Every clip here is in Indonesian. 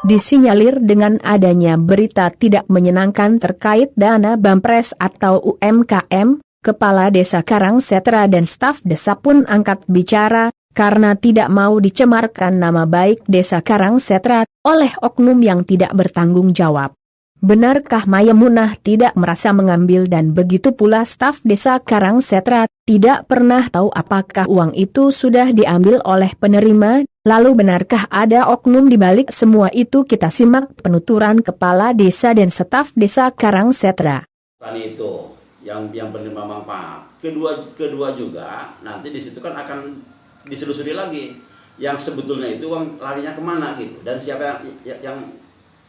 Disinyalir dengan adanya berita tidak menyenangkan terkait dana Bampres atau UMKM, Kepala Desa Karangsetra dan staf desa pun angkat bicara, karena tidak mau dicemarkan nama baik Desa Karangsetra oleh oknum yang tidak bertanggung jawab. Benarkah Maimunah tidak merasa mengambil dan begitu pula staf Desa Karangsetra tidak pernah tahu apakah uang itu sudah diambil oleh penerima? Lalu benarkah ada oknum di balik semua itu? Kita simak penuturan Kepala Desa dan staf Desa Karangsetra. Tani itu yang penerima manfaat. Kedua juga nanti di situ kan akan diselusuri lagi yang sebetulnya itu uang larinya kemana gitu dan siapa yang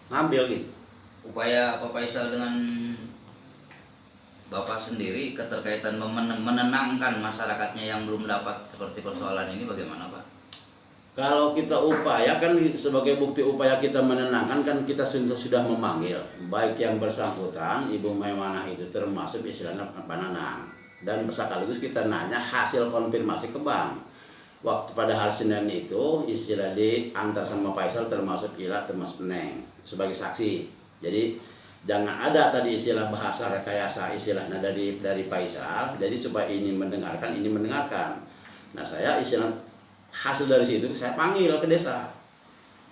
ngambil gitu. Upaya Pak Faisal dengan Bapak sendiri keterkaitan menenangkan masyarakatnya yang belum dapat seperti persoalan ini bagaimana Pak? Kalau kita upaya kan sebagai bukti upaya kita menenangkan kan kita sudah memanggil baik yang bersangkutan Ibu Maimunah itu termasuk istilahnya Pak Nanang dan sekaligus kita nanya hasil konfirmasi ke bank. Waktu pada hari Senin itu istilah diantar sama Faisal termasuk Ila termasuk Neng sebagai saksi. Jadi jangan ada tadi istilah bahasa rekayasa istilahnya dari Faisal. Jadi supaya ini mendengarkan. Nah saya istilah hasil dari situ saya panggil ke desa.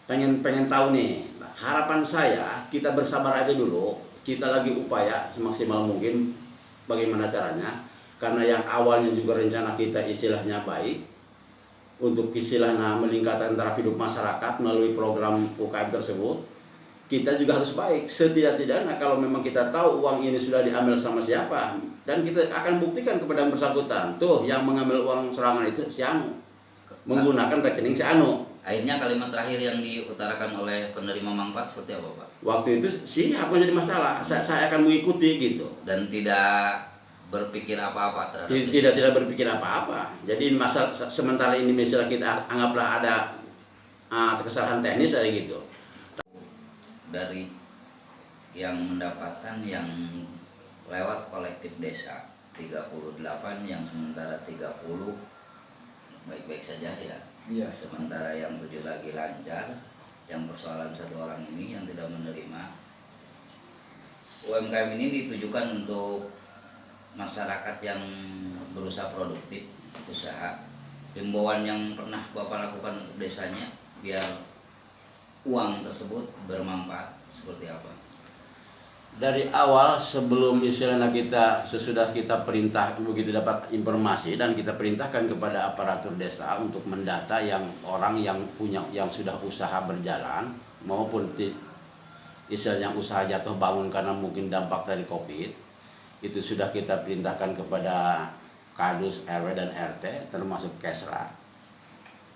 Pengen tahu nih. Nah, harapan saya kita bersabar aja dulu. Kita lagi upaya semaksimal mungkin bagaimana caranya. Karena yang awalnya juga rencana kita istilahnya baik untuk istilahnya meningkatkan taraf hidup masyarakat melalui program UKM tersebut. Kita juga harus baik. Setidak-tidaknya kalau memang kita tahu uang ini sudah diambil sama siapa dan kita akan buktikan kepada yang bersangkutan. Tuh yang mengambil uang serangan itu si Anu. Menggunakan rekening si Anu. Akhirnya kalimat terakhir yang diutarakan oleh penerima manfaat seperti apa Pak? Waktu itu siapa jadi masalah, saya akan mengikuti gitu. Dan tidak berpikir apa-apa terhadap tidak berpikir apa-apa. Jadi masa sementara ini misalnya kita anggaplah ada kesalahan teknis aja gitu. Dari yang mendapatkan yang lewat kolektif desa 38 yang sementara 30 baik-baik saja ya. Iya. Sementara yang 7 lagi lancar, yang persoalan 1 orang ini yang tidak menerima. UMKM ini ditujukan untuk masyarakat yang berusaha produktif, usaha. Himbauan yang pernah Bapak lakukan untuk desanya biar uang tersebut bermanfaat seperti apa? Dari awal sebelum istilahnya sesudah kita perintah begitu dapat informasi dan kita perintahkan kepada aparatur desa untuk mendata yang orang yang sudah usaha berjalan maupun istilahnya usaha jatuh bangun karena mungkin dampak dari Covid, itu sudah kita perintahkan kepada Kadus RW dan RT termasuk Kesra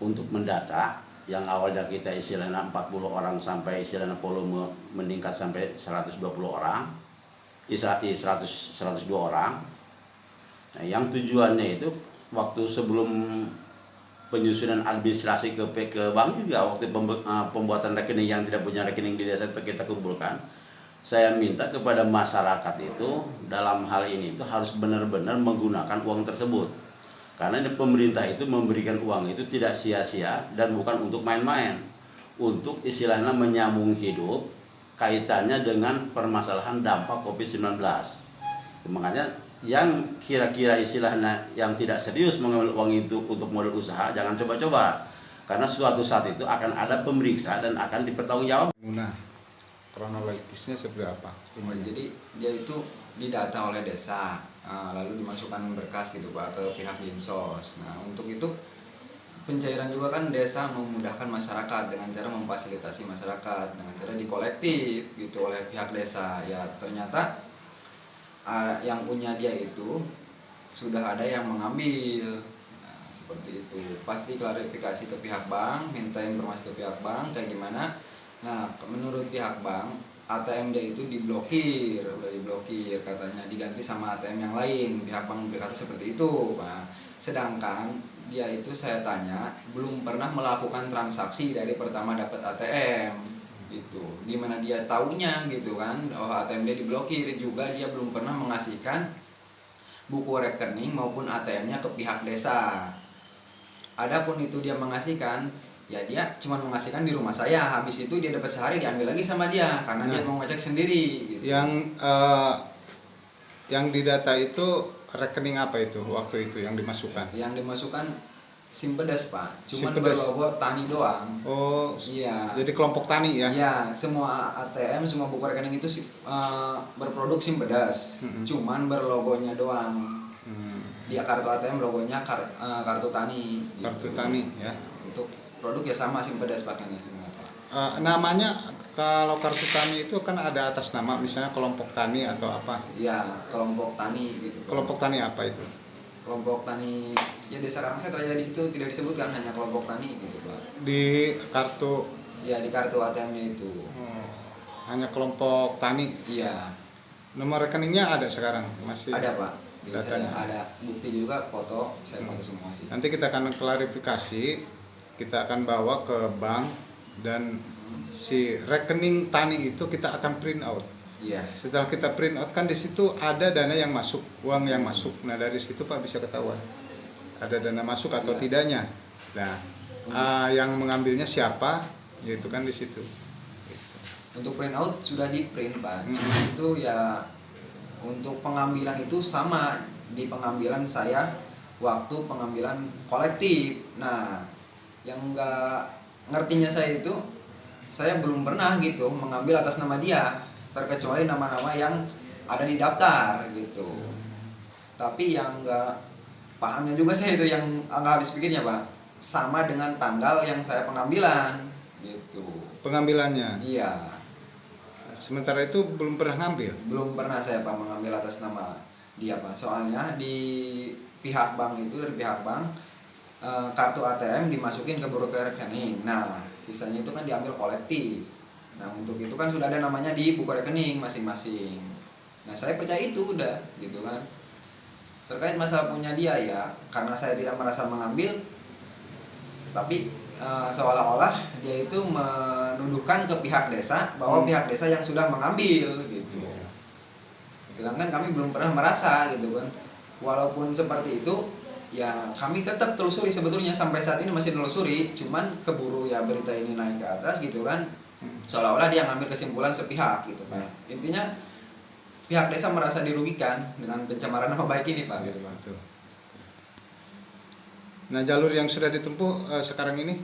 untuk mendata yang awalnya kita istilahnya 40 orang sampai istilahnya volume meningkat sampai 120 orang, 102 orang. Nah, yang tujuannya itu waktu sebelum penyusunan administrasi ke bank juga waktu pembuatan rekening yang tidak punya rekening di desa itu kita kumpulkan. Saya minta kepada masyarakat itu dalam hal ini itu harus benar-benar menggunakan uang tersebut. Karena pemerintah itu memberikan uang itu tidak sia-sia dan bukan untuk main-main. Untuk istilahnya menyambung hidup kaitannya dengan permasalahan dampak COVID-19. Makanya yang kira-kira istilahnya yang tidak serius mengambil uang itu untuk modal usaha jangan coba-coba. Karena suatu saat itu akan ada pemeriksa dan akan dipertanggungjawabkan. Kronologisnya seperti apa? Jadi dia itu didata oleh desa, lalu dimasukkan berkas gitu Pak ke pihak Dinsos. Nah untuk itu pencairan juga kan desa memudahkan masyarakat dengan cara memfasilitasi masyarakat dengan cara dikolektif gitu oleh pihak desa. Ya ternyata yang punya dia itu sudah ada yang mengambil. Nah, seperti itu. Pasti klarifikasi ke pihak bank, minta informasi ke pihak bank kayak gimana. Nah, menurut pihak bank, ATM dia itu diblokir, udah diblokir katanya, diganti sama ATM yang lain. Pihak bank berkata seperti itu. Nah, sedangkan dia itu saya tanya belum pernah melakukan transaksi dari pertama dapat ATM gitu. Gimana dia taunya gitu kan? Oh, ATM dia diblokir, juga dia belum pernah mengasihkan buku rekening maupun ATM-nya ke pihak desa. Adapun itu dia mengasihkan ya dia cuma mengasihkan di rumah saya, habis itu dia dapat sehari diambil lagi sama dia karena dia mau ngecek sendiri gitu. Yang didata itu rekening apa itu waktu itu yang dimasukkan? Yang dimasukkan Simpedes Pak, cuman Simpedes. berlogo tani doang. Oh, Iya. jadi kelompok tani ya? Iya, semua ATM, semua buku rekening itu berproduk Simpedes, cuman berlogonya doang. Dia kartu ATM logonya kartu tani. Kartu gitu. tani ya. Untuk produk ya sama Simpedes pakainya semua Pak. Namanya kalau kartu tani itu kan ada atas nama, misalnya kelompok tani atau apa? Iya, kelompok tani gitu. Kelompok tani apa itu? Kelompok tani ya desa Karangset aja di situ tidak disebutkan, hanya kelompok tani gitu Pak. Di kartu? Ya di kartu ATM-nya itu. Hanya kelompok tani. Iya. Nomor rekeningnya ada sekarang masih? Ada Pak. Datanya. Biasanya ada bukti juga, foto, saya foto semua sih. Nanti kita akan klarifikasi, kita akan bawa ke bank dan si rekening tani itu kita akan print out. Iya. Setelah kita print out kan di situ ada dana yang masuk, uang yang masuk. Nah dari situ Pak bisa ketahuan ada dana masuk atau tidaknya. Nah yang mengambilnya siapa, yaitu kan di situ. Untuk print out sudah di print Pak. Itu ya untuk pengambilan itu sama di pengambilan saya waktu pengambilan kolektif. Nah yang nggak ngertinya saya itu saya belum pernah gitu mengambil atas nama dia, terkecuali nama-nama yang ada di daftar gitu. Tapi yang nggak pahamnya juga saya itu yang nggak habis pikirnya Pak, sama dengan tanggal yang saya pengambilan gitu. Pengambilannya? Iya. Sementara itu belum pernah ngambil? Belum pernah saya Pak mengambil atas nama dia Pak. Soalnya di pihak bank itu, dari pihak bank kartu ATM dimasukin ke buku rekening. Nah sisanya itu kan diambil kolektif. Nah untuk itu kan sudah ada namanya di buku rekening masing-masing. Nah saya percaya itu udah gitu kan. Terkait masalah punya dia ya, karena saya tidak merasa mengambil, tapi seolah-olah dia itu menuduhkan ke pihak desa bahwa pihak desa yang sudah mengambil gitu. Sedangkan kami belum pernah merasa gitu kan. Walaupun seperti itu, ya kami tetap telusuri sebetulnya sampai saat ini masih telusuri, cuman keburu ya berita ini naik ke atas gitu kan. Seolah-olah dia ngambil kesimpulan sepihak gitu Pak. Intinya pihak desa merasa dirugikan dengan pencemaran nama baik ini Pak gitu Pak. Nah jalur yang sudah ditempuh sekarang ini?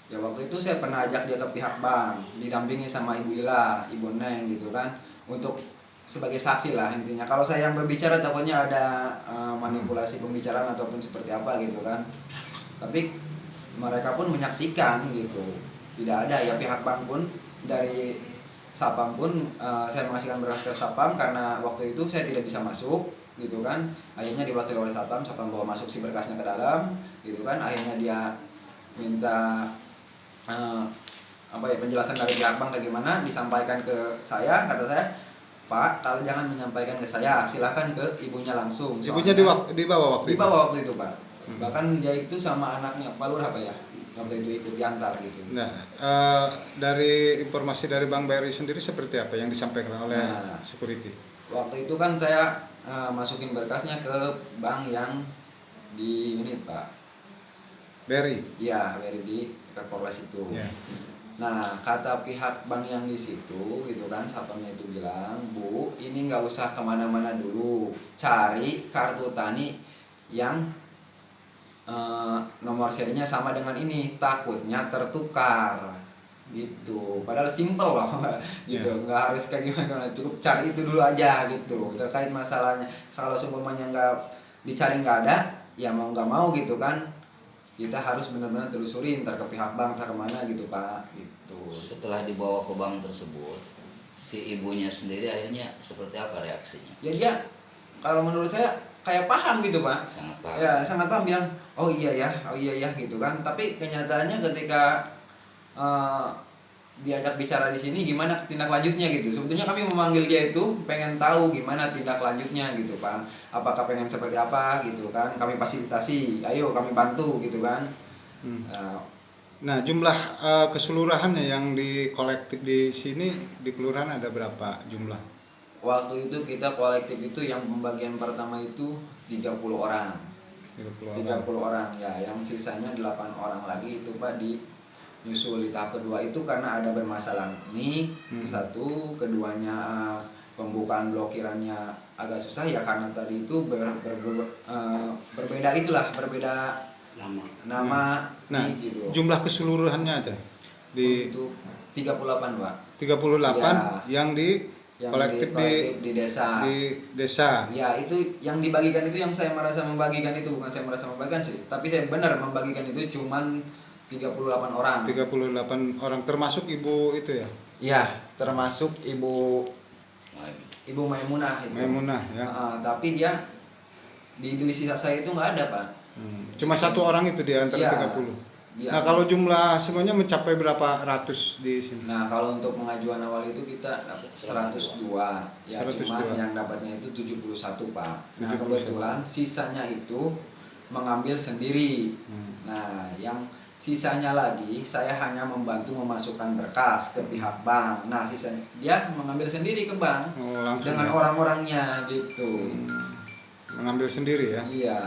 Ya waktu itu saya pernah ajak dia ke pihak bank, didampingi sama Ibu Ila, Ibu Neng gitu kan, untuk sebagai saksi lah intinya. Kalau saya yang berbicara takutnya ada manipulasi pembicaraan ataupun seperti apa gitu kan. Tapi mereka pun menyaksikan gitu. Tidak ada ya pihak bank pun, dari Sapam pun saya mengasihkan berkas ke Sapam karena waktu itu saya tidak bisa masuk gitu kan. Akhirnya diwakili oleh Sapam bawa masuk si berkasnya ke dalam gitu kan. Akhirnya dia minta penjelasan dari pihak bank bagaimana, disampaikan ke saya. Kata saya, Pak, kalau jangan menyampaikan ke saya, silahkan ke ibunya langsung. Ibunya dibawa waktu itu? Dibawa waktu itu Pak. Bahkan dia itu sama anaknya Pak Lurah Pak ya, waktu itu ikut diantar gitu. Nah dari informasi dari Bank BRI sendiri seperti apa yang disampaikan oleh security? Waktu itu kan saya masukin berkasnya ke bank yang di unit Pak. BRI? Iya, BRI di Polres itu. Yeah. Nah, kata pihak bank yang di situ gitu kan, satpamnya itu bilang, Bu, ini nggak usah kemana-mana dulu, cari kartu tani yang nomor serinya sama dengan ini, takutnya tertukar gitu. Padahal simple loh gitu, nggak harus kayak gimana, cukup cari itu dulu aja gitu. Terkait masalahnya, kalau seumpamanya nggak dicari nggak ada, ya mau nggak mau gitu kan, kita harus benar-benar telusuri ntar ke pihak bank entah kemana gitu Pak gitu. Setelah dibawa ke bank tersebut, si ibunya sendiri akhirnya seperti apa reaksinya? Ya dia kalau menurut saya kayak paham gitu Pak. Sangat paham. Ya sangat paham, bilang oh iya ya gitu kan. Tapi kenyataannya ketika diajak bicara di sini gimana tindak lanjutnya gitu. Sebetulnya kami memanggil dia itu pengen tahu gimana tindak lanjutnya gitu Pak. Apakah pengen seperti apa gitu kan. Kami fasilitasi, ayo kami bantu gitu kan. Nah jumlah keseluruhannya yang di kolektif di sini di kelurahan ada berapa jumlah? Waktu itu kita kolektif itu yang pembagian pertama itu 30 orang. 30 orang ya, yang sisanya 8 orang lagi itu Pak di nyusul di tahap kedua itu karena ada bermasalah nik satu, keduanya pembukaan blokirannya agak susah ya karena tadi itu berbeda itulah, berbeda nama Nah, nik gitu. jumlah keseluruhannya aja di Untuk 38 Pak. 38 Ya. yang di Yang kolektif di desa. di desa. Ya itu yang dibagikan itu yang saya merasa membagikan itu bukan saya merasa membagikan sih, tapi saya benar membagikan itu cuman 38 orang. 38 orang termasuk ibu itu ya. Iya, termasuk Ibu Maimunah itu. Maimunah ya. Tapi dia di list saya itu nggak ada Pak. Cuma satu orang itu di antara Iya. 30. Iya. Nah, kalau jumlah semuanya mencapai berapa ratus di sini? Nah kalau untuk pengajuan awal itu kita dapat 102 ya 102. cuman yang dapatnya itu 71 Pak. Nah 71. kebetulan sisanya itu mengambil sendiri. Nah yang sisanya lagi saya hanya membantu memasukkan berkas ke pihak bank. Nah sisanya dia mengambil sendiri ke bank Oh, langsung dengan ya? orang-orangnya gitu. Mengambil sendiri ya. Iya.